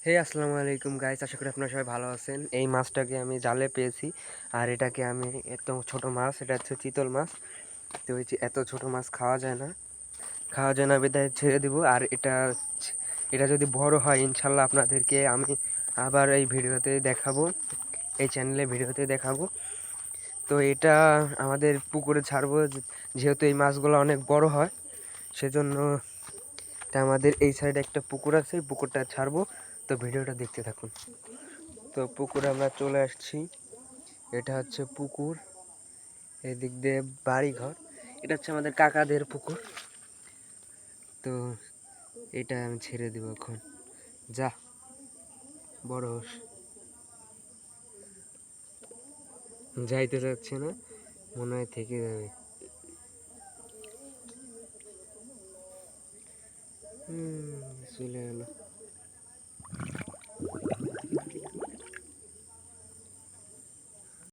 হে আসসালামু আলাইকুম গাইস, আশা করি আপনারা সবাই ভালো আছেন। এই মাছটাকে আমি জালে পেয়েছি, আর এটাকে আমি এত ছোট মাছ, এটা হচ্ছে চিতল মাছ। তো এই যে এত ছোট মাছ খাওয়া যায় না বিধায় ছেড়ে দিব। আর এটা এটা যদি বড় হয় ইনশাল্লাহ আপনাদেরকে আমি আবার এই ভিডিওতে দেখাবো, এই চ্যানেলে ভিডিওতে দেখাবো। তো এটা আমাদের পুকুরে ছাড়বো, যেহেতু এই মাছগুলো অনেক বড় হয় সেজন্য। তা আমাদের এই সাইডে একটা পুকুর আছে, এই পুকুরটা ছাড়বো। তো ভিডিওটা দেখতে থাকুন। তো পুকুরে আমরা চলে আসছি, এটা হচ্ছে পুকুর, এদিক দিয়ে বাড়ি ঘর। এটা হচ্ছে আমাদের কাকাদের পুকুর। তো এটা আমি ছেড়ে দিব এখন, যা বড় হোস। যাইতে চাচ্ছে না, মনে হয় থেকে যাবে। চলে গেল।